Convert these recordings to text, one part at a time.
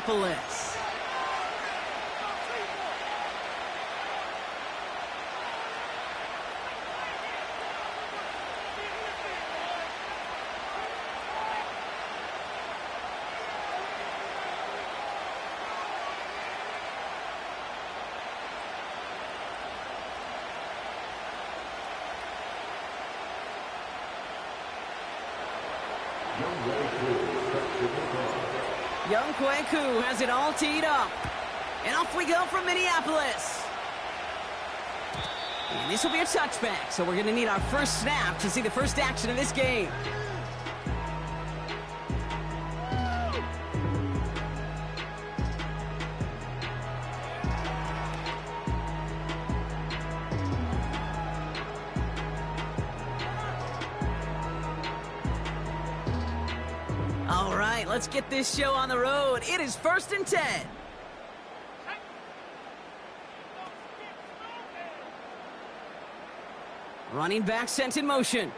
Minneapolis. Young Kweku has it all teed up. And off we go from Minneapolis. And this will be a touchback, so we're going to need our first snap to see the first action of this game. All right, let's get this show on the road. It is 1st and 10. Running back sent in motion.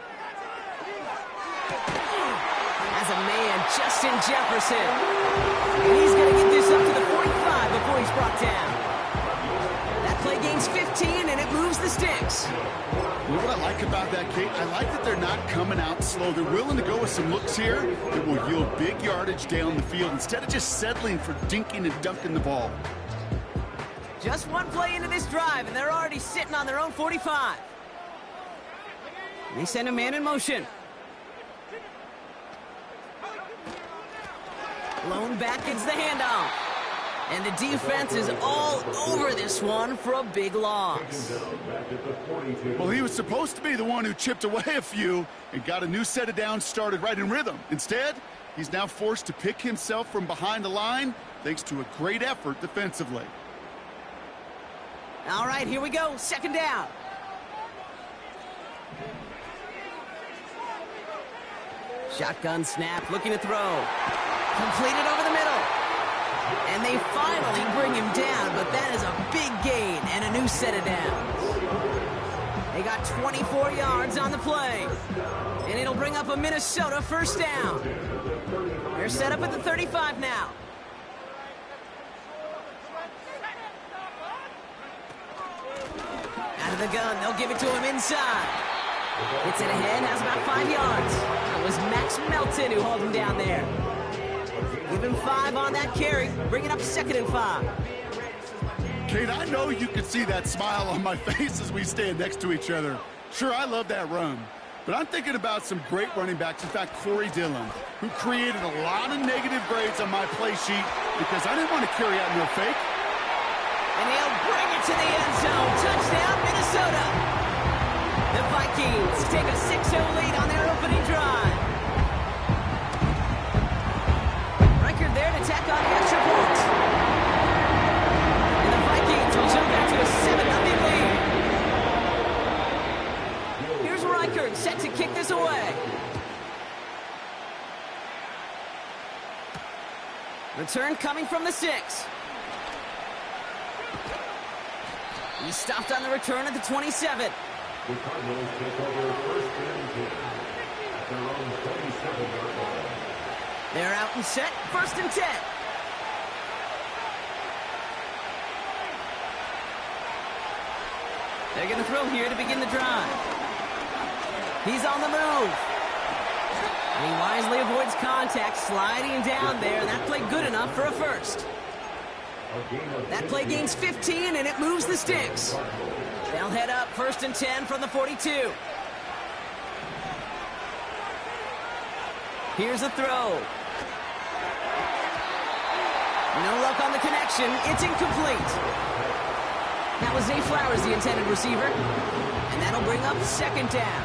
As a man, Justin Jefferson. And he's going to get this up to the 45 before he's brought down. That play gains 15, and it moves the sticks. You know what I like about that, Kate? I like that they're not coming out slow. They're willing to go with some looks here that will yield big yardage down the field instead of just settling for dinking and dunking the ball. Just one play into this drive, and they're already sitting on their own 45. They send a man in motion. Blown back gets the handoff. And the defense is all over this one for a big loss. Well, he was supposed to be the one who chipped away a few and got a new set of downs started right in rhythm. Instead, he's now forced to pick himself from behind the line thanks to a great effort defensively. All right, here we go. 2nd down. Shotgun snap, looking to throw. Completed over the middle. And they finally bring him down, but that is a big gain and a new set of downs. They got 24 yards on the play. And it'll bring up a Minnesota 1st down. They're set up at the 35 now. Out of the gun, they'll give it to him inside. Gets it ahead, has about 5 yards. It was Max Melton who hauled him down there. Give him 5 on that carry. Bring it up to 2nd and 5. Kate, I know you can see that smile on my face as we stand next to each other. Sure, I love that run. But I'm thinking about some great running backs. In fact, Corey Dillon, who created a lot of negative grades on my play sheet because I didn't want to carry out no fake. And he'll bring it to the end zone. Touchdown, Minnesota. The Vikings take a 6-0 lead on their opening drive. Record there to tack on the extra point. And the Vikings will jump back to a 7-0 lead. Here's Reichert set to kick this away. Return coming from the 6. He stopped on the return at the 27. The Cardinals take over 1st and 10 at their own 27-yard line. They're out and set, 1st and 10. They're going to throw here to begin the drive. He's on the move. And he wisely avoids contact, sliding down there, and that played good enough for a 1st. That play gains 15, and it moves the sticks. They'll head up 1st and 10 from the 42. Here's a throw. No luck on the connection. It's incomplete. That was Zay Flowers, the intended receiver. And that'll bring up 2nd down.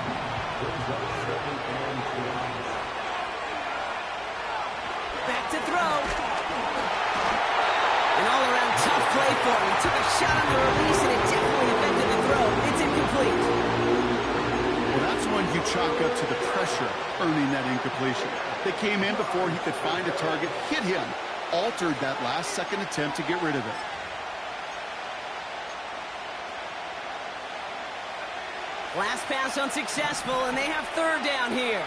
Back to throw. An all-around tough play for him. He took a shot on the release, and it definitely affected the throw. It's incomplete. Well, that's one you chalk up to the pressure earning that incompletion. They came in before he could find a target, hit him, altered that last-second attempt to get rid of it. Last pass unsuccessful, and they have 3rd down here.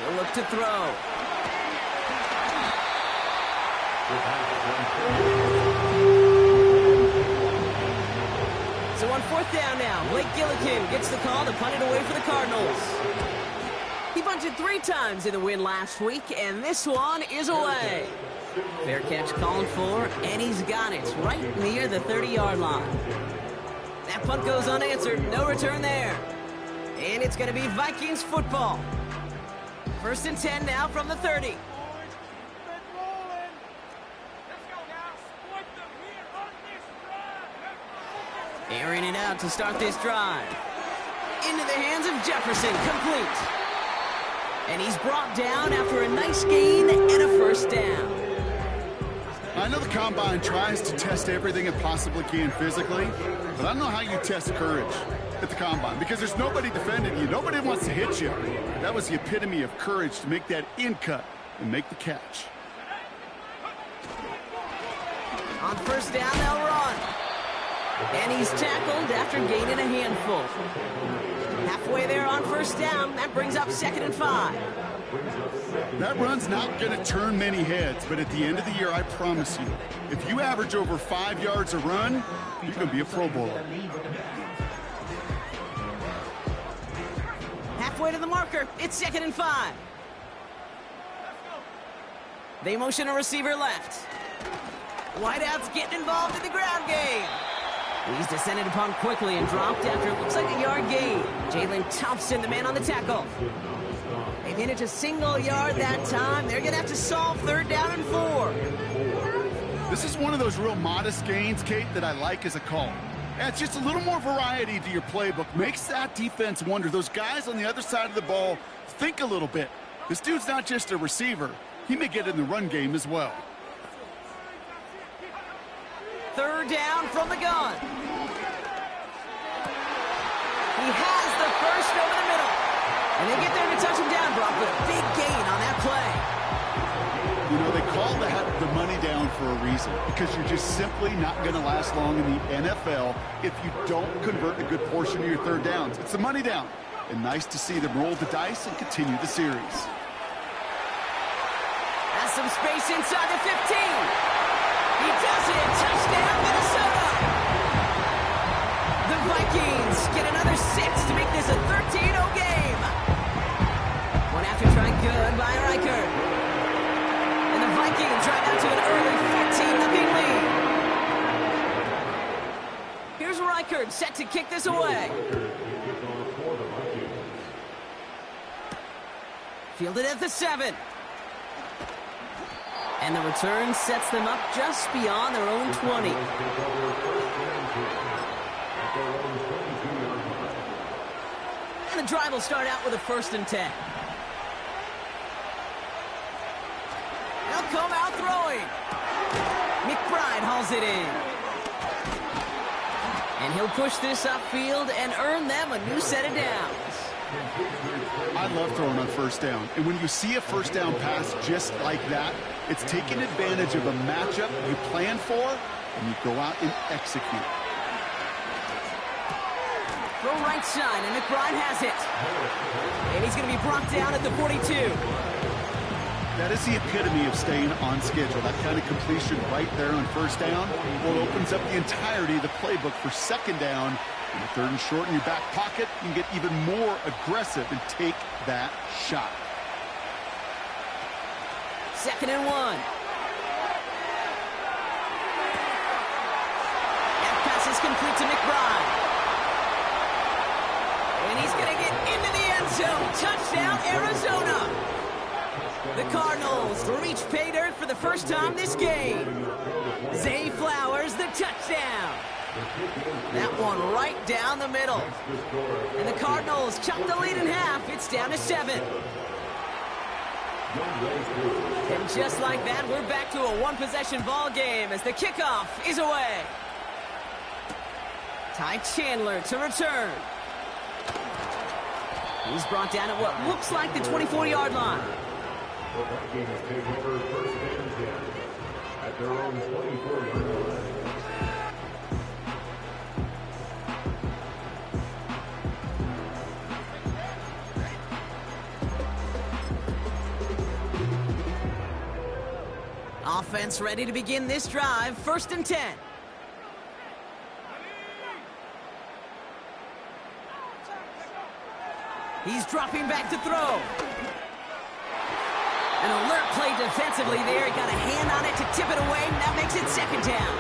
He'll look to throw. So on fourth down now, Blake Gillikin gets the call to punt it away for the Cardinals. He punted 3 times in the win last week, and this one is away. Fair catch called for, and he's got it right near the 30-yard line. That punt goes unanswered, no return there. And it's going to be Vikings football. First and 10 now from the 30. Airing it out to start this drive. Into the hands of Jefferson, complete. And he's brought down after a nice gain and a first down. I know the Combine tries to test everything it possibly can physically, but I don't know how you test courage at the Combine because there's nobody defending you. Nobody wants to hit you. That was the epitome of courage to make that in cut and make the catch. On first down, they'll run. And he's tackled after gaining a handful. Halfway there on first down, that brings up 2nd and 5. That run's not going to turn many heads, but at the end of the year, I promise you, if you average over 5 yards a run, you can be a Pro Bowler. Halfway to the marker, it's 2nd and 5. They motion a receiver left. Wideout's getting involved in the ground game. He's descended upon quickly and dropped after it looks like a yard gain. Jalen Thompson, the man on the tackle. They managed a single yard that time. They're going to have to solve 3rd down and 4. This is one of those real modest gains, Kate, that I like as a call. And it's just a little more variety to your playbook. Makes that defense wonder. Those guys on the other side of the ball think a little bit. This dude's not just a receiver. He may get in the run game as well. 3rd down from the gun. He has the first over the middle. And they get there to touch him down, Brock, with a big gain on that play. You know, they call that the money down for a reason, because you're just simply not going to last long in the NFL if you don't convert a good portion of your 3rd downs. It's the money down. And nice to see them roll the dice and continue the series. Has some space inside the 15. He does it! Touchdown, Minnesota! The Vikings get another 6 to make this a 13-0 game. One after try good by Riker. And the Vikings drive out to an early 14-0 lead. Here's Riker set to kick this away. Fielded at the 7. And the return sets them up just beyond their own 20. And the drive will start out with a 1st and 10. They'll come out throwing. McBride hauls it in. And he'll push this upfield and earn them a new set of downs. I love throwing on 1st down. And when you see a 1st down pass just like that, it's taking advantage of a matchup you plan for, and you go out and execute. Throw right side, and McBride has it. And he's going to be brought down at the 42. That is the epitome of staying on schedule. That kind of completion right there on 1st down, well, it opens up the entirety of the playbook for 2nd down. In the 3rd and short in your back pocket, you can get even more aggressive and take that shot. 2nd and 1. That pass is complete to McBride. And he's going to get into the end zone. Touchdown, Arizona. The Cardinals reach pay dirt for the first time this game. Zay Flowers, the touchdown. That one right down the middle. And the Cardinals chop the lead in half. It's down to 7. And just like that, we're back to a one-possession ball game as the kickoff is away. Ty Chandler to return. He's brought down at what looks like the 24-yard line. The Vikings take over 1st and 10 at their own 24-yard line. Offense ready to begin this drive. 1st and 10. He's dropping back to throw. An alert play defensively there. He got a hand on it to tip it away, and that makes it 2nd down.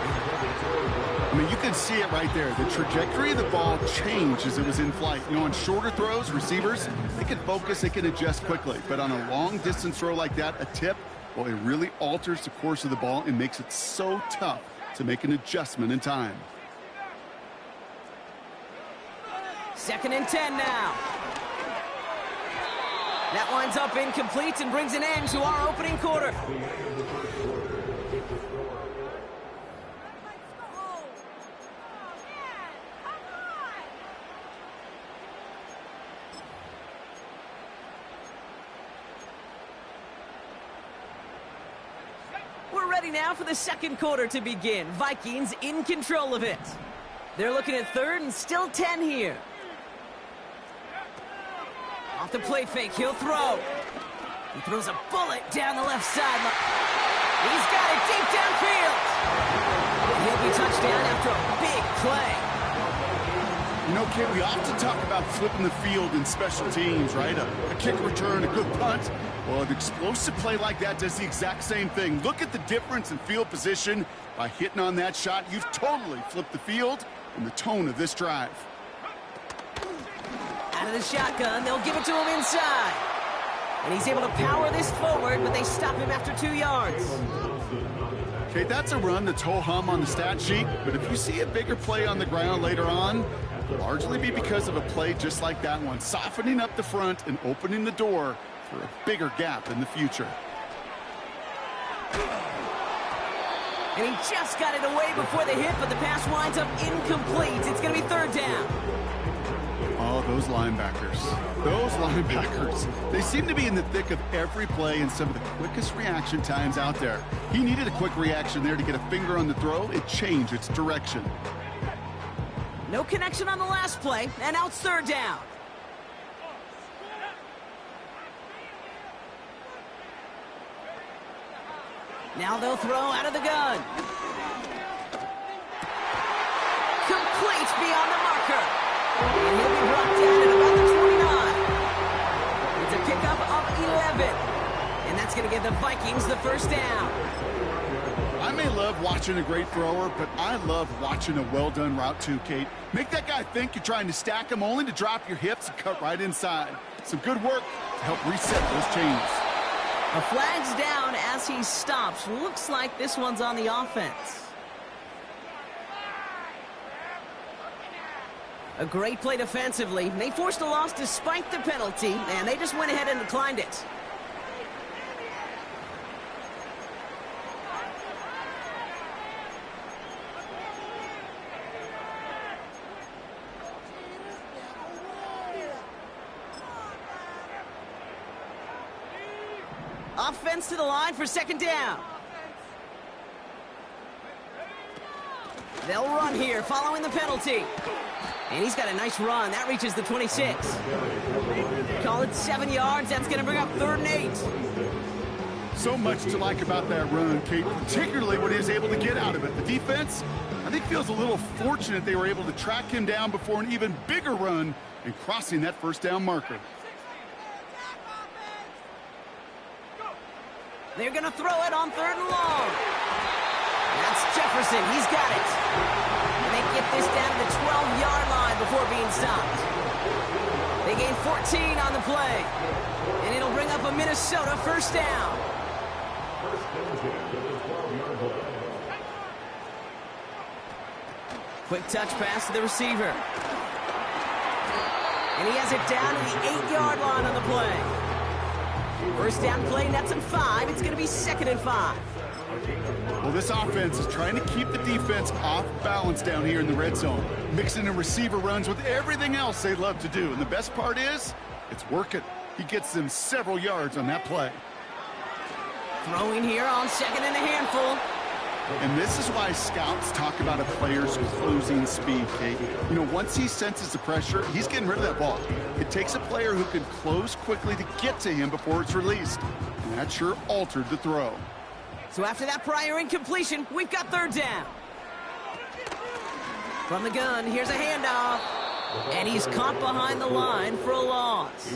I mean, you can see it right there. The trajectory of the ball changed as it was in flight. You know, on shorter throws, receivers, they can focus, they can adjust quickly. But on a long-distance throw like that, a tip, well, it really alters the course of the ball and makes it so tough to make an adjustment in time. 2nd and 10 now. That winds up incomplete and brings an end to our opening quarter. We're ready now for the 2nd quarter to begin. Vikings in control of it. They're looking at 3rd and still 10 here. Off the play fake, he'll throw. He throws a bullet down the left sideline. He's got it deep downfield. And he'll be touchdown after a big play. You know, Kid, we often talk about flipping the field in special teams, right? A kick return, a good punt. Well, an explosive play like that does the exact same thing. Look at the difference in field position. By hitting on that shot, you've totally flipped the field and the tone of this drive. Out of the shotgun, they'll give it to him inside. And he's able to power this forward, but they stop him after 2 yards. Okay, that's a run that's ho-hum on the stat sheet, but if you see a bigger play on the ground later on, it'll largely be because of a play just like that one, softening up the front and opening the door for a bigger gap in the future. And he just got it away before the hit, but the pass winds up incomplete. It's going to be 3rd down. Oh, those linebackers. Those linebackers. They seem to be in the thick of every play and some of the quickest reaction times out there. He needed a quick reaction there to get a finger on the throw. It changed its direction. No connection on the last play, and now it's 3rd down. Now they'll throw out of the gun. Complete beyond the marker. And he'll be brought down at about the 29. It's a pickup of 11. And that's going to give the Vikings the 1st down. I may love watching a great thrower, but I love watching a well-done route too, Kate. Make that guy think you're trying to stack him only to drop your hips and cut right inside. Some good work to help reset those chains. A flag's down as he stops. Looks like this one's on the offense. A great play defensively. They forced a loss despite the penalty, and they just went ahead and declined it. Offense to the line for 2nd down. They'll run here following the penalty. And he's got a nice run. That reaches the 26. Call it 7 yards. That's going to bring up 3rd and 8. So much to like about that run, Kate, particularly what he was able to get out of it. The defense, I think, feels a little fortunate they were able to track him down before an even bigger run and crossing that 1st down marker. They're going to throw it on 3rd and long. That's Jefferson. He's got it. And they get this down to the 12-yard line before being stopped. They gain 14 on the play. And it'll bring up a Minnesota 1st down. Quick touch pass to the receiver. And he has it down to the 8-yard line on the play. 1st down play, nets him 5. It's going to be 2nd and 5. Well, this offense is trying to keep the defense off balance down here in the red zone, mixing in receiver runs with everything else they love to do. And the best part is, it's working. He gets them several yards on that play. Throwing here on 2nd and a handful. And this is why scouts talk about a player's closing speed, Kate. You know, once he senses the pressure, he's getting rid of that ball. It takes a player who can close quickly to get to him before it's released. And that sure altered the throw. So after that prior incompletion, we've got third down. From the gun, here's a handoff. And he's caught behind the line for a loss.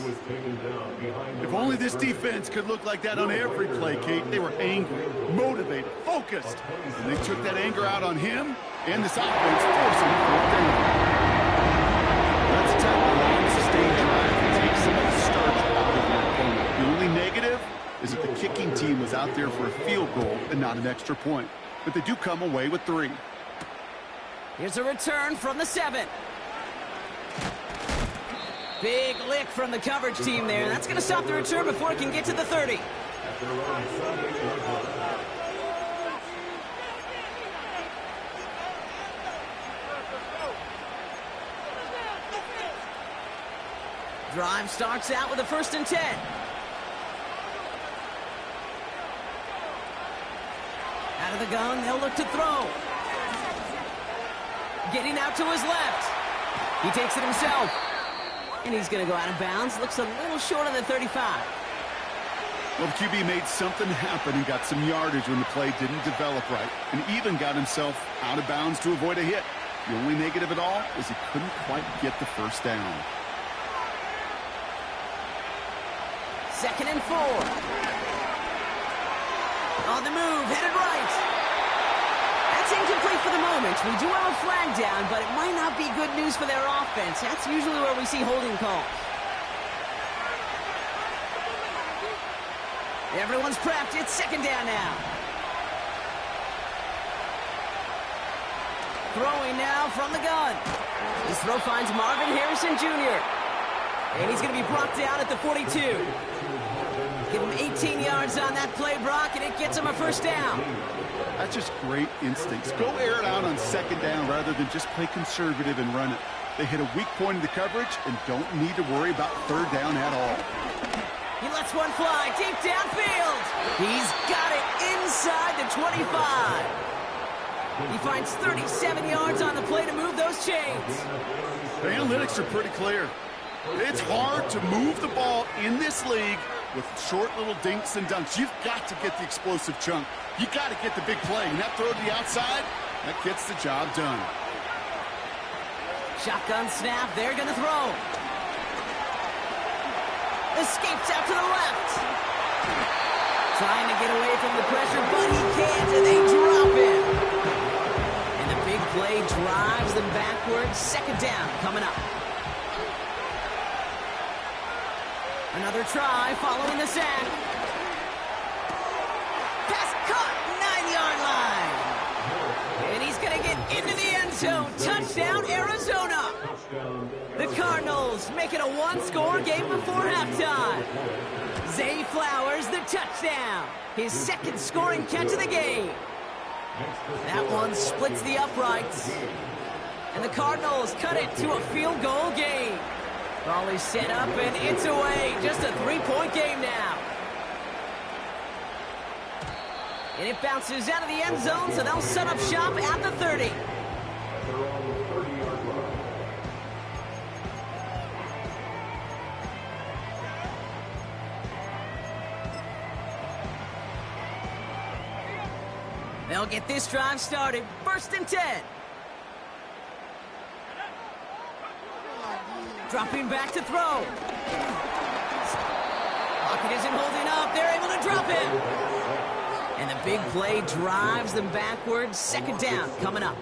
If only this defense could look like that on every play, Kate. They were angry, motivated, focused. And they took that anger out on him and this offense, forcing a fourth down. That's a type of long, sustained drive that takes some of the starch out of your opponent. The only negative is that the kicking team was out there for a field goal and not an extra point. But they do come away with 3. Here's a return from the 7. Big lick from the coverage team there. That's going to stop the return before it can get to the 30. Drive starts out with a 1st and 10. Out of the gun, they'll look to throw. Getting out to his left. He takes it himself. And he's going to go out of bounds. Looks a little short of the 35. Well, the QB made something happen and got some yardage when the play didn't develop right. And even got himself out of bounds to avoid a hit. The only negative at all is he couldn't quite get the 1st down. 2nd and 4. On the move, headed right. That's incomplete for the moment. We do have a flag down, but it might not be good news for their offense. That's usually where we see holding calls. Everyone's prepped. It's 2nd down now. Throwing now from the gun. His throw finds Marvin Harrison Jr. And he's going to be brought down at the 42. Give him 18 yards on that play, Brock, and it gets him a 1st down. That's just great instincts. Go air it out on 2nd down rather than just play conservative and run it. They hit a weak point in the coverage and don't need to worry about 3rd down at all. He lets one fly deep downfield. He's got it inside the 25. He finds 37 yards on the play to move those chains. The analytics are pretty clear. It's hard to move the ball in this league with short little dinks and dunks. You've got to get the explosive chunk. You got to get the big play. And that throw to the outside, that gets the job done. Shotgun snap. They're going to throw. Escapes out to the left. Trying to get away from the pressure, but he can't, and they drop him. And the big play drives them backwards. 2nd down coming up. Another try following the sack. Pass caught, 9-yard line. And he's going to get into the end zone. Touchdown, Arizona. The Cardinals make it a 1-score game before halftime. Zay Flowers, the touchdown. His 2nd scoring catch of the game. That one splits the uprights. And the Cardinals cut it to a field goal game. Ball is set up, and it's away. Just a 3-point game now. And it bounces out of the end zone, so they'll set up shop at the 30. They'll get this drive started. 1st and 10. Dropping back to throw. Pocket isn't holding up. They're able to drop it. And the big play drives them backwards. 2nd down coming up.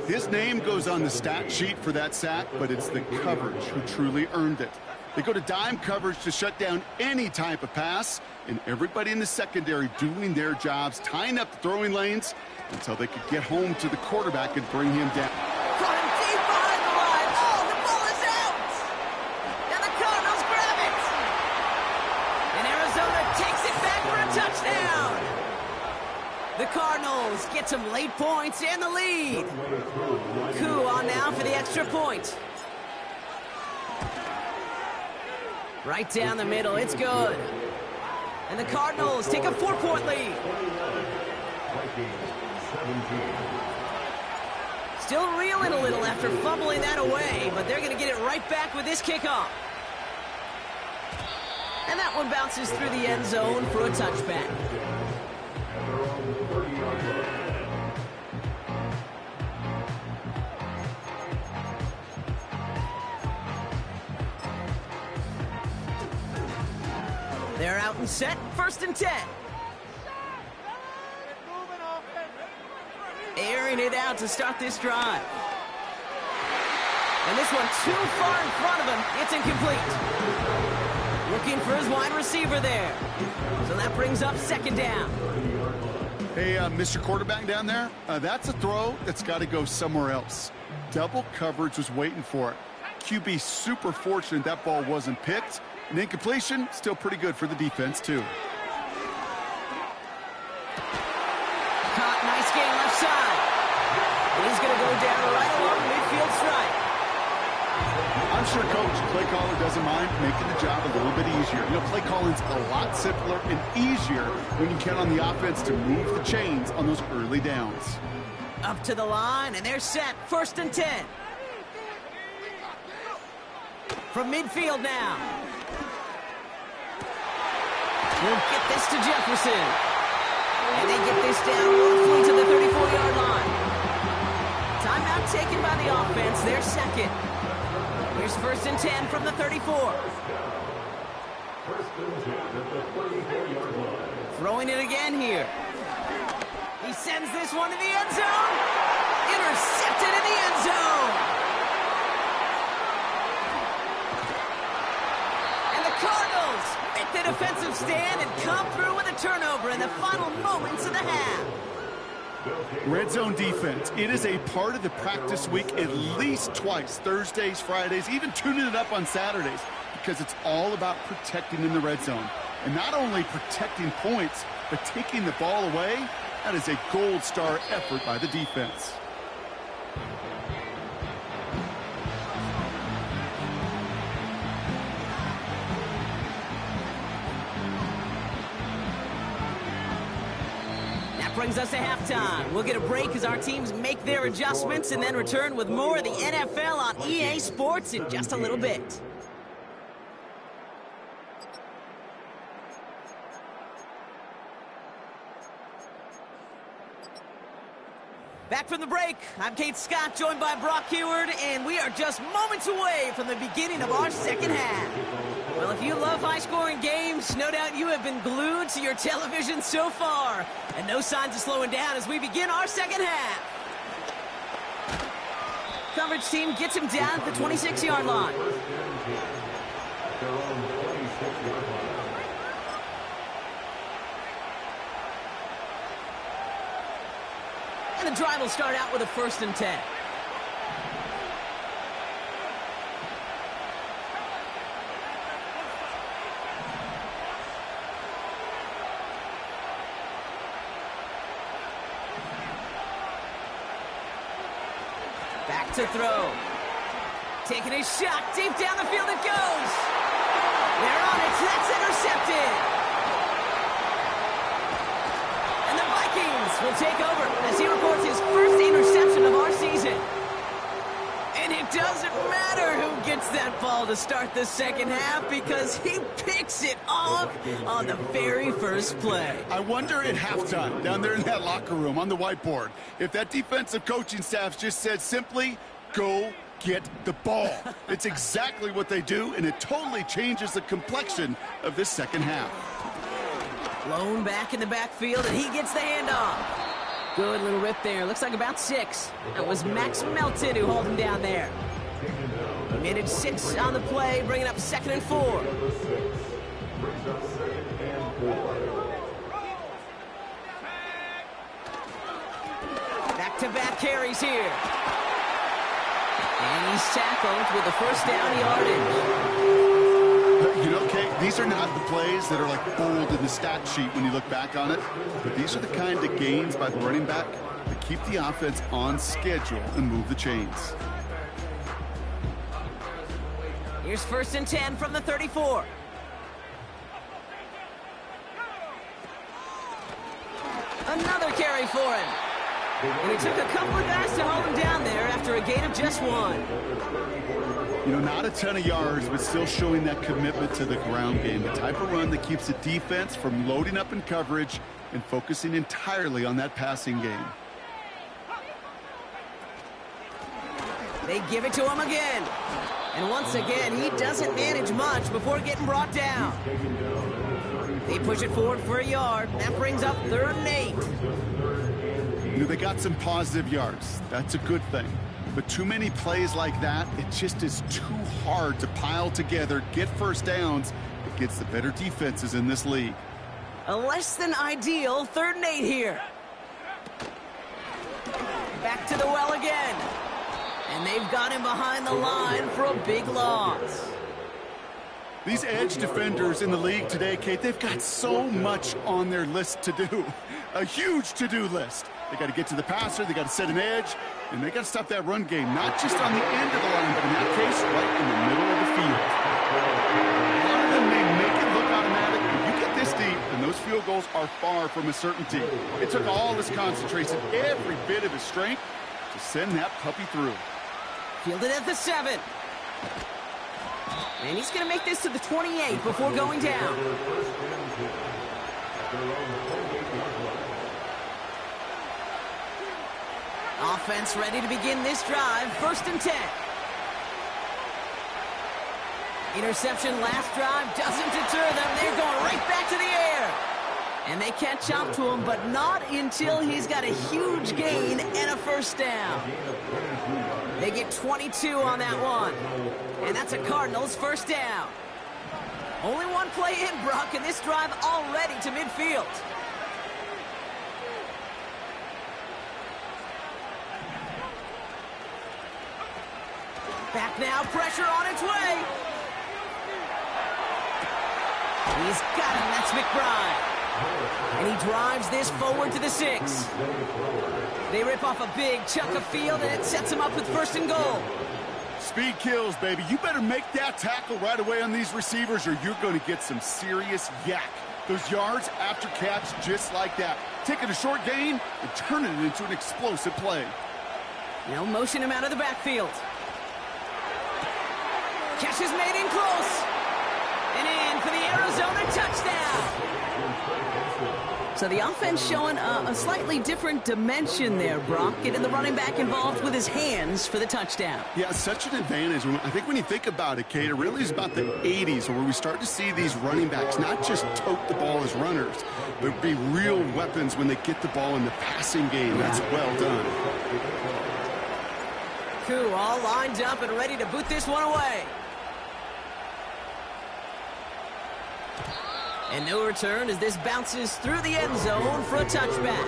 His name goes on the stat sheet for that sack, but it's the coverage who truly earned it. They go to dime coverage to shut down any type of pass, and everybody in the secondary doing their jobs, tying up the throwing lanes until they could get home to the quarterback and bring him down. Caught him deep behind the line. Oh, the ball is out. And the Cardinals grab it. And Arizona takes it back for a touchdown. The Cardinals get some late points and the lead. Koo on now for the extra point. Right down the middle, it's good. And the Cardinals take a 4-point lead. Still reeling a little after fumbling that away, but they're going to get it right back with this kickoff. And that one bounces through the end zone for a touchback. their own 30-yard line. They're out and set, 1st and 10. Airing it out to start this drive. And this one too far in front of him. It's incomplete. Looking for his wide receiver there. So that brings up 2nd down. Hey, Mr. Quarterback down there, that's a throw that's got to go somewhere else. Double coverage was waiting for it. QB super fortunate that ball wasn't picked. And incompletion, still pretty good for the defense, too. Caught, nice gain left side. He's going to go down right along midfield stripe. I'm sure Coach, play caller doesn't mind making the job a little bit easier. You know, play calling's a lot simpler and easier when you count on the offense to move the chains on those early downs. Up to the line, and they're set. 1st and 10. From midfield now. We'll get this to Jefferson. And they get this down roughly to the 34-yard line. Timeout taken by the offense. They're 2nd. Here's 1st and 10 from the 34. 1st and 10 at the 34-yard line. Throwing it again here. He sends this one to the end zone. Intercepted in the end zone. And the Cardinals make the defensive stand and come through with a turnover in the final moments of the half. Red zone defense, it is a part of the practice week at least twice, Thursdays, Fridays, even tuning it up on Saturdays, because it's all about protecting in the red zone. And not only protecting points, but taking the ball away. That is a gold star effort by the defense. Brings us to halftime. We'll get a break as our teams make their adjustments and then return with more of the NFL on EA Sports in just a little bit. Back from the break, I'm Kate Scott, joined by Brock Heward, and we are just moments away from the beginning of our 2nd half. Well, if you love high-scoring games, no doubt you have been glued to your television so far. And no signs of slowing down as we begin our 2nd half. Coverage team gets him down at the 26-yard line. Their own 26-yard line. And the drive will start out with a 1st and 10. Back to throw. Taking a shot. Deep down the field it goes. They're on it. That's intercepted. And the Vikings will take over as he records his first interception of our season. And it doesn't matter who gets that ball to start the 2nd half because he picks it off on the very first play. I wonder at halftime, down there in that locker room on the whiteboard, if that defensive coaching staff just said simply, go get the ball. It's exactly what they do, and it totally changes the complexion of this 2nd half. Blown back in the backfield, and he gets the handoff. Good little rip there. Looks like about 6. That was Max Melton who hauled him down there. He made it 6 on the play, bringing up 2nd and 4. Back-to-back carries here. And he's tackled with the 1st down yardage. You know, Kate, these are not the plays that are like bold in the stat sheet when you look back on it, but these are the kind of gains by the running back that keep the offense on schedule and move the chains. Here's 1st and 10 from the 34. Another carry for him. And it took a couple of guys to hold him down there after a gain of just 1. You know, not a ton of yards, but still showing that commitment to the ground game. The type of run that keeps the defense from loading up in coverage and focusing entirely on that passing game. They give it to him again. And once again, he doesn't manage much before getting brought down. They push it forward for a yard. That brings up 3rd and 8. You know, they got some positive yards. That's a good thing. But too many plays like that, it just is too hard to pile together, get first downs against the better defenses in this league. A less than ideal 3rd and 8 here. Back to the well again. And they've got him behind the line for a big loss. These edge defenders in the league today, Kate, they've got so much on their list to do. A huge to-do list. They got to get to the passer, they got to set an edge, and they got to stop that run game, not just on the end of the line, but in that case, right in the middle of the field. A lot of them may make it look automatic, but you get this deep, and those field goals are far from a certainty. It took all his concentration, every bit of his strength, to send that puppy through. Fielded at the 7. And he's going to make this to the 28 before going down. Offense ready to begin this drive. 1st and 10. Interception last drive doesn't deter them. They're going right back to the air. And they catch up to him, but not until he's got a huge gain and a 1st down. They get 22 on that one. And that's a Cardinals 1st down. Only one play in, Brock, and this drive already to midfield. Back now, pressure on its way. He's got him, that's McBride. And he drives this forward to the 6. They rip off a big chunk of field, and it sets him up with 1st and goal. Speed kills, baby. You better make that tackle right away on these receivers, or you're going to get some serious yak. Those yards after catch just like that. Taking a short gain and turning it into an explosive play. Now motion him out of the backfield. Catch is made in close. And in for the Arizona touchdown. So the offense showing a slightly different dimension there, Brock. Getting the running back involved with his hands for the touchdown. Yeah, such an advantage. I think when you think about it, Kate, it really is about the 80s where we start to see these running backs not just tote the ball as runners, but be real weapons when they get the ball in the passing game. That's well done. Koo all lined up and ready to boot this one away. And no return as this bounces through the end zone for a touchback.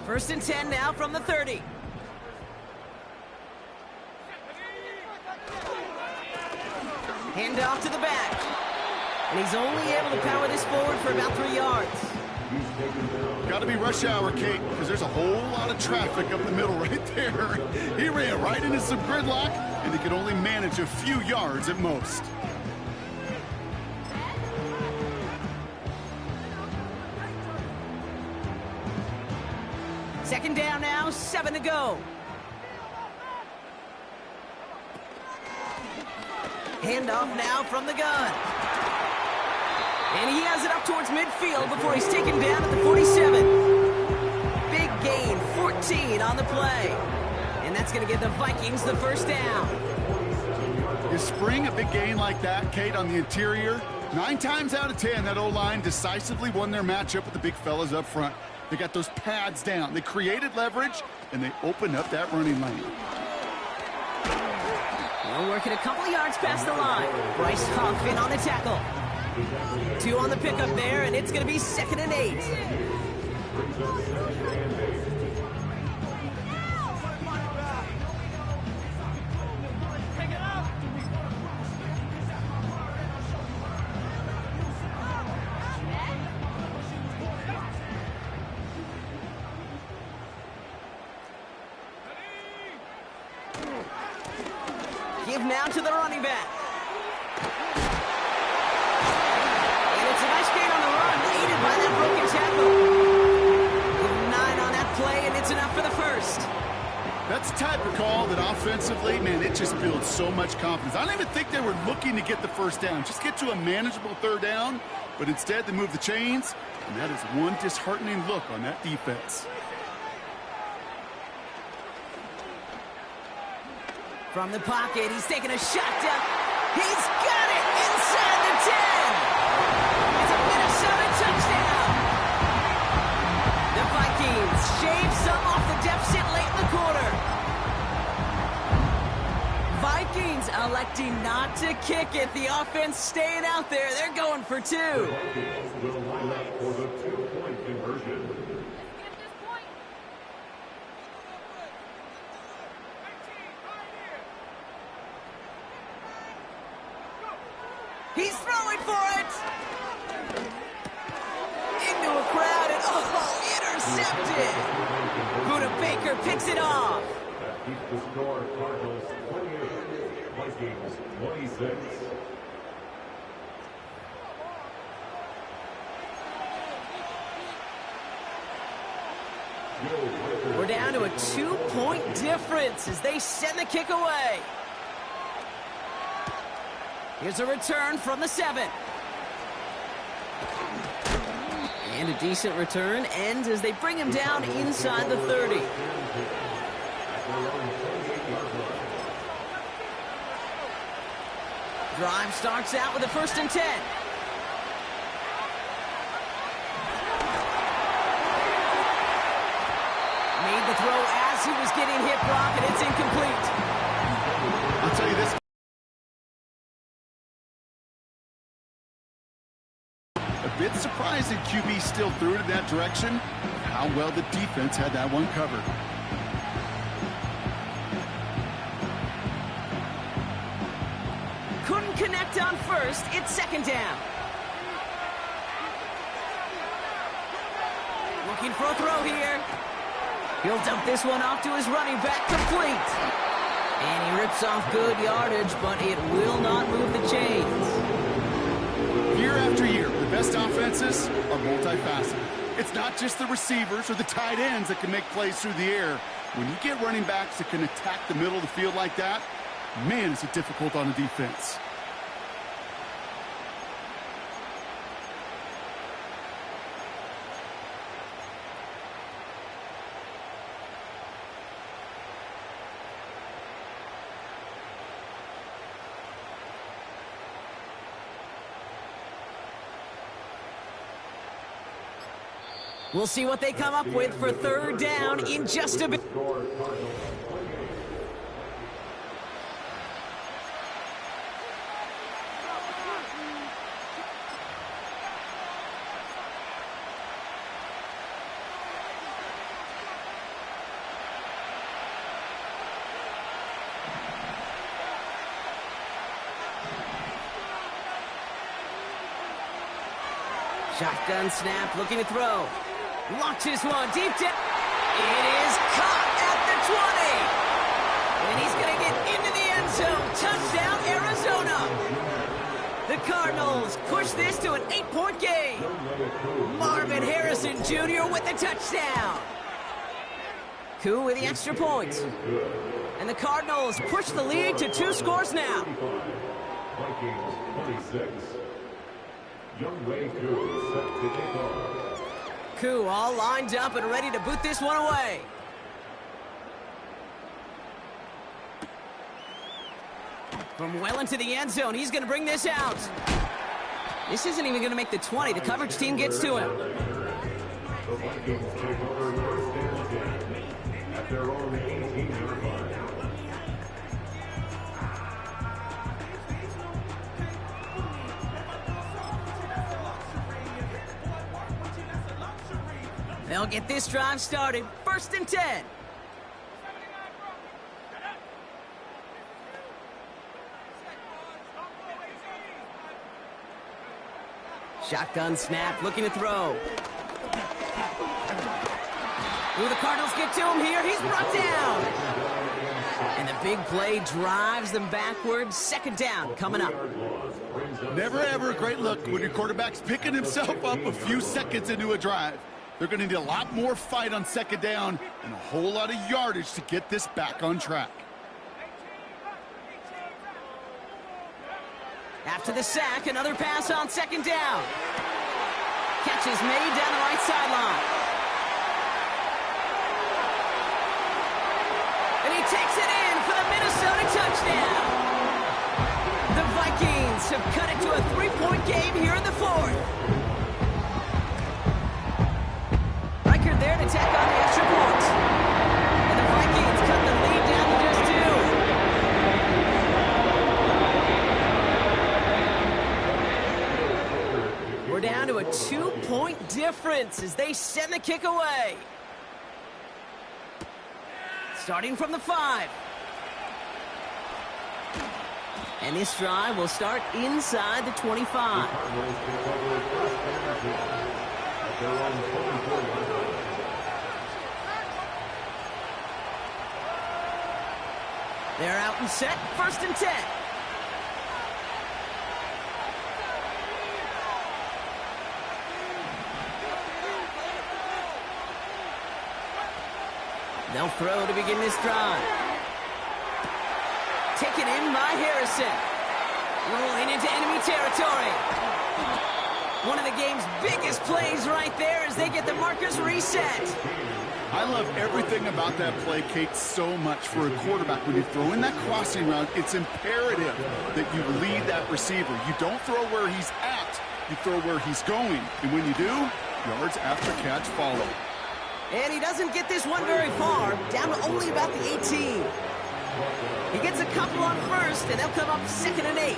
First and 10 now from the 30. Hand off to the back. And he's only able to power this forward for about 3 yards. Got to be rush hour, Kate, because there's a whole lot of traffic up the middle right there. He ran right into some gridlock, and he could only manage a few yards at most. Second down now, 7 to go. Handoff now from the gun. And he has it up towards midfield before he's taken down at the 47. Big gain, 14 on the play. And that's going to give the Vikings the 1st down. You spring a big gain like that, Kate, on the interior, 9 times out of 10, that O-line decisively won their matchup with the big fellas up front. They got those pads down. They created leverage, and they opened up that running lane. Well, working a couple of yards past the line. Bryce Huff in on the tackle. 2 on the pickup there, and it's going to be 2nd and 8. now to the running back. And it's a nice gain on the run, aided by that broken tackle. 9 on that play, and it's enough for the first. That's the type of call that offensively, man, it just builds so much confidence. I don't even think they were looking to get the first down. Just get to a manageable third down, but instead they move the chains, and that is one disheartening look on that defense. From the pocket, he's taking a shot down. He's got it inside the 10. It's a Minnesota touchdown. The Vikings shave some off the deficit late in the quarter. Vikings electing not to kick it. The offense staying out there. They're going for 2. The Vikings will line up for the 2-point conversion. He's throwing for it. Into a crowd and intercepted. Buda Baker picks it off. That keeps the score. Cardinals 28, Vikings 26. We're down to a 2-point difference as they send the kick away. Here's a return from the 7. And a decent return ends as they bring him down inside the 30. Drive starts out with a 1st and 10. Made the throw as he was getting hit, Brock, and it's incomplete. I'll tell you this. A bit surprising QB still threw it in that direction. How well the defense had that one covered. Couldn't connect on 1st. It's 2nd down. Looking for a throw here. He'll dump this one off to his running back, complete. And he rips off good yardage, but it will not move the chains. Year after year, the best offenses are multifaceted. It's not just the receivers or the tight ends that can make plays through the air. When you get running backs that can attack the middle of the field like that, man, is it difficult on the defense. We'll see what they come up with for 3rd down in just a bit. Shotgun snap, looking to throw. Launches one deep down. It is caught at the 20. And he's going to get into the end zone. Touchdown, Arizona. The Cardinals push this to an 8-point game. Marvin Harrison Jr. with the touchdown. Koo with the extra point. And the Cardinals push the lead to 2 scores now. Vikings 26. Young Ray Koo set to kick off. Koo all lined up and ready to boot this one away. From well into the end zone, he's going to bring this out. This isn't even going to make the 20. The coverage team gets to him. The Vikings take over 1st and 10 at their own 18-yard line. They'll get this drive started. 1st and 10. Shotgun snap, looking to throw. Ooh, the Cardinals get to him here. He's brought down. And the big play drives them backwards. Second down coming up. Never ever a great look when your quarterback's picking himself up a few seconds into a drive. They're going to need a lot more fight on second down and a whole lot of yardage to get this back on track. After the sack, another pass on second down. Catch is made down the right sideline. And he takes it in for the Minnesota touchdown. The Vikings have cut it to a 3-point game here in the fourth. Riker there to tack on the extra point. And the Vikings cut the lead down to just 2. We're down to a 2-point difference as they send the kick away. Starting from the 5. And this drive will start inside the 25. They're out and set, 1st and 10. They'll throw to begin this drive. Taken in by Harrison. Rolling into enemy territory. One of the game's biggest plays right there as they get the markers reset. I love everything about that play, Kate, so much for a quarterback. When you throw in that crossing route, it's imperative that you lead that receiver. You don't throw where he's at, you throw where he's going. And when you do, yards after catch follow. And he doesn't get this one very far, down to only about the 18. He gets a couple on first, and they'll come up 2nd and 8.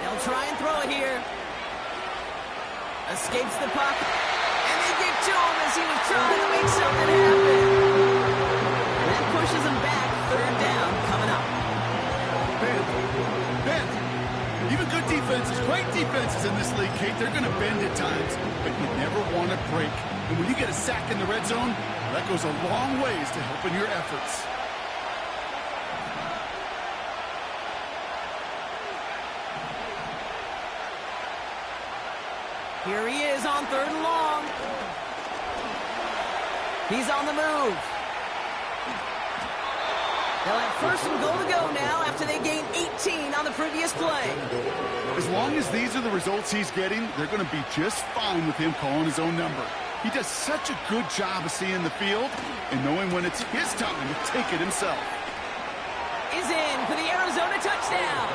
They'll try and throw it here. Escapes the puck, and they get to him as he was trying to make something happen. And that pushes him back, 3rd down coming up. Ben, even good defenses, great defenses in this league, Kate, they're going to bend at times, but you never want to break. And when you get a sack in the red zone, that goes a long ways to helping your efforts. Here he is on 3rd and long. He's on the move. They'll have 1st and goal to go now after they gain 18 on the previous play. As long as these are the results he's getting, they're going to be just fine with him calling his own number. He does such a good job of seeing the field and knowing when it's his time to take it himself. Is in for the Arizona touchdown.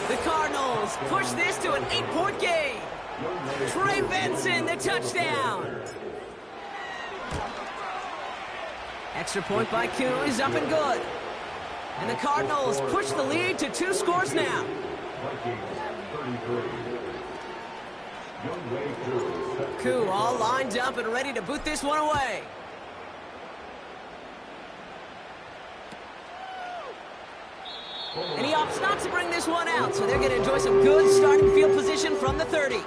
The Cardinals push this to an 8-point game. Trey Benson, the touchdown. Extra point by Q is up and good. And the Cardinals push the lead to 2 scores now. Q all lined up and ready to boot this one away. And he opts not to bring this one out, so they're going to enjoy some good starting field position from the 30.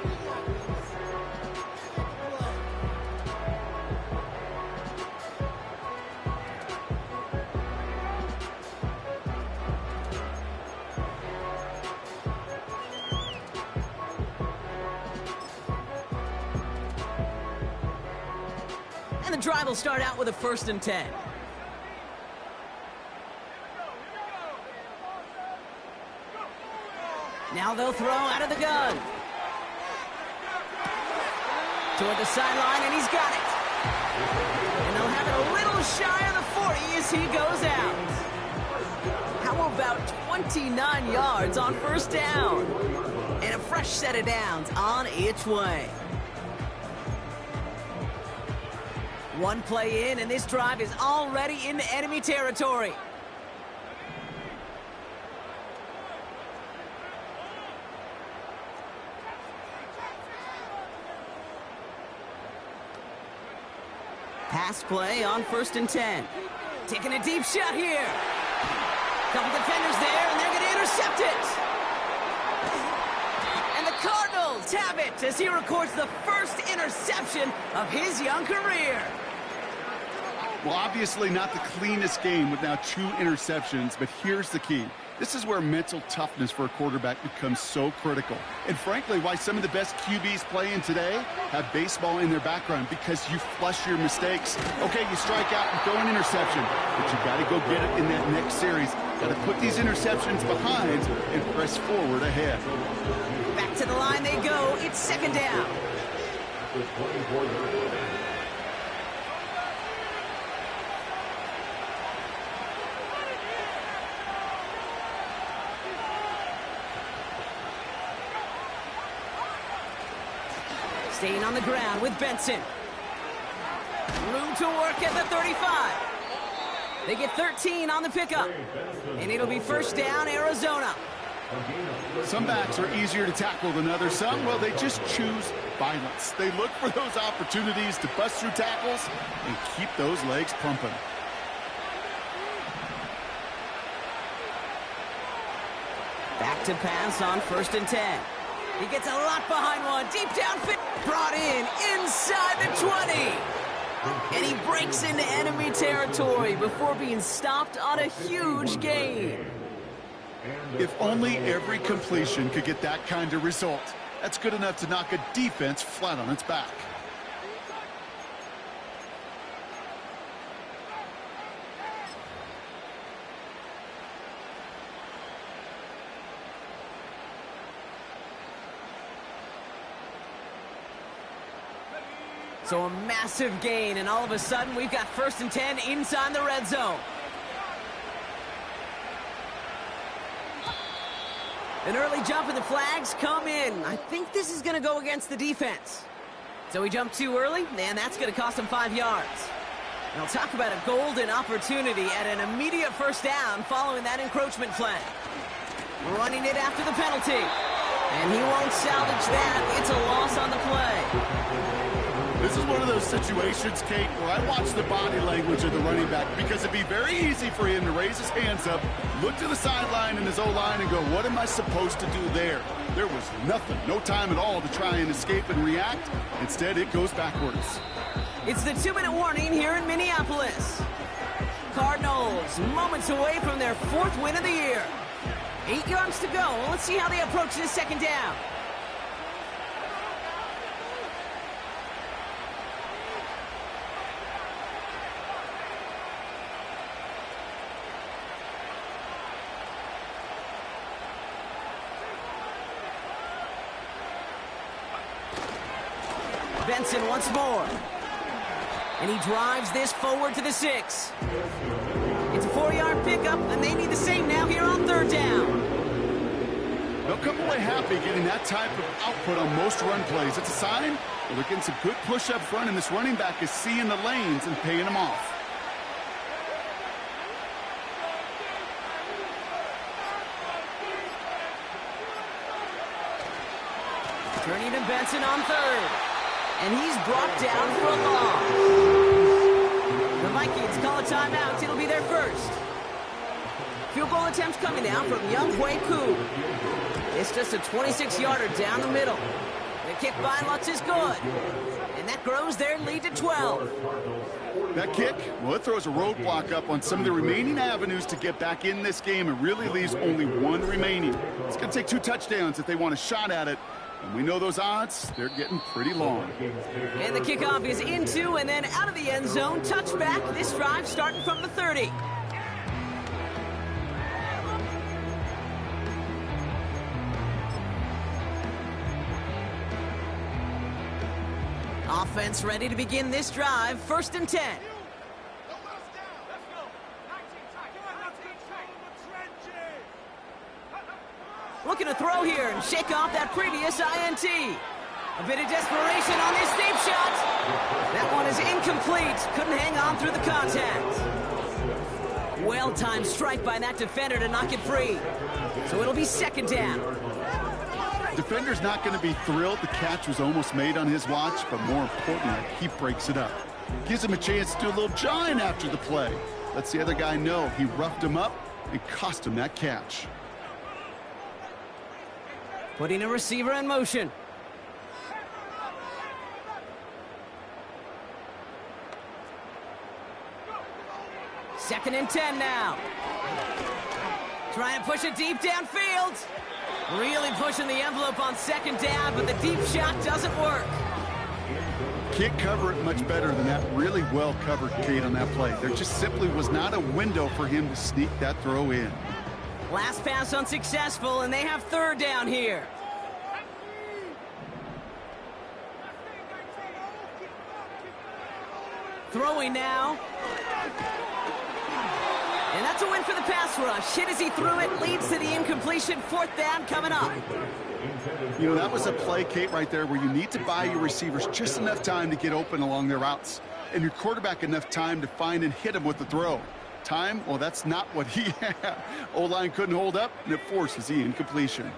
And the drive will start out with a 1st and 10. Now they'll throw out of the gun. Toward the sideline, and he's got it. And they'll have it a little shy of the 40 as he goes out. How about 29 yards on 1st down? And a fresh set of downs on its way. One play in, and this drive is already into enemy territory. Pass play on 1st and 10. Taking a deep shot here. Couple defenders there, and they're going to intercept it. And the Cardinals have it. Dmx6 as he records the first interception of his young career. Well, obviously not the cleanest game with now 2 interceptions, but here's the key. This is where mental toughness for a quarterback becomes so critical. And frankly, why some of the best QBs playing today have baseball in their background, because you flush your mistakes. Okay, you strike out and throw an interception, but you got to go get it in that next series. Got to put these interceptions behind and press forward ahead. Back to the line they go. It's second down. Staying on the ground with Benson. Room to work at the 35. They get 13 on the pickup. And it'll be first down, Arizona. Some backs are easier to tackle than others. Some, well, they just choose violence. They look for those opportunities to bust through tackles and keep those legs pumping. Back to pass on first and 10. He gets a lot behind one. Deep downfield. Brought in inside the 20. And he breaks into enemy territory before being stopped on a huge gain. If only every completion could get that kind of result. That's good enough to knock a defense flat on its back. So a massive gain, and all of a sudden we've got first and 10 inside the red zone. An early jump and the flags come in. I think this is going to go against the defense. So he jumped too early, and that's going to cost him 5 yards. And I'll talk about a golden opportunity at an immediate first down following that encroachment flag. Running it after the penalty. And he won't salvage that. It's a loss on the play. This is one of those situations, Kate, where I watch the body language of the running back, because it'd be very easy for him to raise his hands up, look to the sideline in his O-line and go, what am I supposed to do there? There was nothing, no time at all to try and escape and react. Instead, it goes backwards. It's the 2-minute warning here in Minneapolis. Cardinals moments away from their 4th win of the year. 8 yards to go. Let's see how they approach this second down. Benson once more. And he drives this forward to the 6. It's a 4-yard pickup, and they need the same now here on third down. They'll come away happy getting that type of output on most run plays. It's a sign that they're getting some good push up front, and this running back is seeing the lanes and paying them off. Turning to Benson on third. And he's brought down for a loss. The Vikings call a timeout. It'll be their first. Field goal attempts coming now from Young Hui Koo. It's just a 26-yarder down the middle. The kick by Lutz is good. And that grows their lead to 12. That kick, well, it throws a roadblock up on some of the remaining avenues to get back in this game and really leaves only one remaining. It's going to take 2 touchdowns if they want a shot at it. And we know those odds, they're getting pretty long. And the kickoff is into and then out of the end zone. Touchback. This drive starting from the 30. Offense ready to begin this drive. First and 10. Looking to throw here and shake off that previous INT. A bit of desperation on this deep shot. That one is incomplete. Couldn't hang on through the contact. Well-timed strike by that defender to knock it free. So it'll be second down. Defender's not going to be thrilled the catch was almost made on his watch, but more importantly, he breaks it up. Gives him a chance to do a little jawing after the play. Lets the other guy know he roughed him up and cost him that catch. Putting a receiver in motion. 2nd and 10 now. Trying to push it deep downfield. Really pushing the envelope on 2nd down, but the deep shot doesn't work. Can't cover it much better than that. Really well covered, Kate, on that play. There just simply was not a window for him to sneak that throw in. Last pass unsuccessful, and they have 3rd down here. Throwing now. And that's a win for the pass rush. Hit as he threw it, leads to the incompletion. 4th down coming up. You know, that was a play, Kate, right there where you need to buy your receivers just enough time to get open along their routes, and your quarterback enough time to find and hit him with the throw. Time, well, that's not what he had. O-line couldn't hold up, and it forces the incompletion.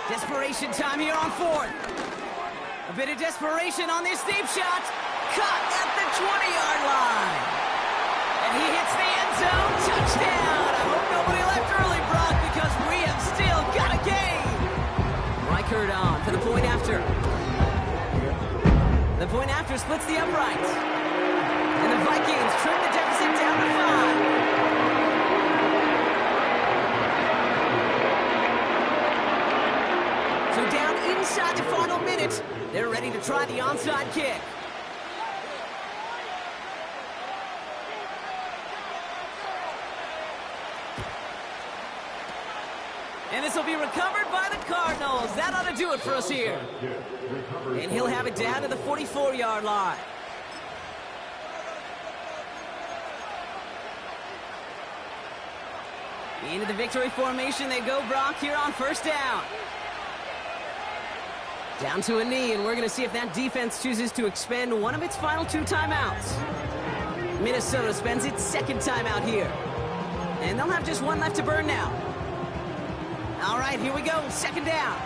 Desperation time here on 4th. A bit of desperation on this deep shot. Caught at the 20-yard line. And he hits the end zone. Touchdown. I hope nobody left early, Brock, because we have still got a game. Reichert on for the point after. The point after splits the uprights. And the Vikings trim the deficit down to 5. So down inside the final minute, they're ready to try the onside kick. And this will be recovered by the Cardinals. That ought to do it for us here. And he'll have it down to the 44-yard line. Into the victory formation they go, Brock, here on 1st down. Down to a knee, and we're going to see if that defense chooses to expend one of its final 2 timeouts. Minnesota spends its 2nd timeout here. And they'll have just 1 left to burn now. All right, here we go, 2nd down.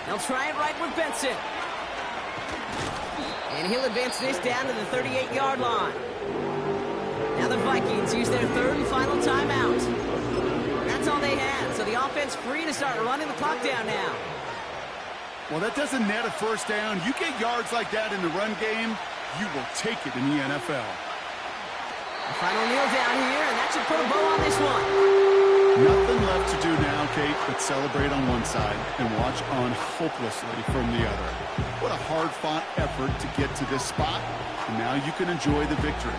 They'll try it right with Benson. And he'll advance this down to the 38-yard line. Now the Vikings use their 3rd and final timeout. That's all they had, so the offense free to start running the clock down now. Well, that doesn't net a 1st down. You get yards like that in the run game, you will take it in the NFL. A final kneel down here, and that should put a bow on this one. Nothing left to do now, Kate, but celebrate on one side and watch on hopelessly from the other. What a hard-fought effort to get to this spot, and now you can enjoy the victory.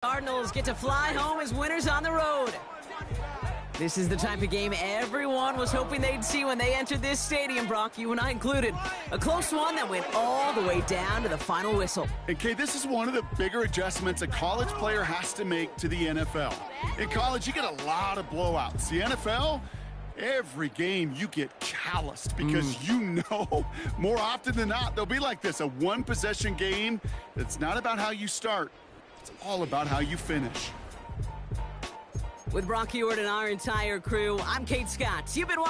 Cardinals get to fly home as winners on the road. This is the type of game everyone was hoping they'd see when they entered this stadium, Brock, you and I included. A close one that went all the way down to the final whistle. And, Kay, this is one of the bigger adjustments a college player has to make to the NFL. In college, you get a lot of blowouts. The NFL, every game you get calloused because you know more often than not they'll be like this, a one-possession game. It's not about how you start. It's all about how you finish. With Brock Ewart and our entire crew, I'm Kate Scott. You've been watching.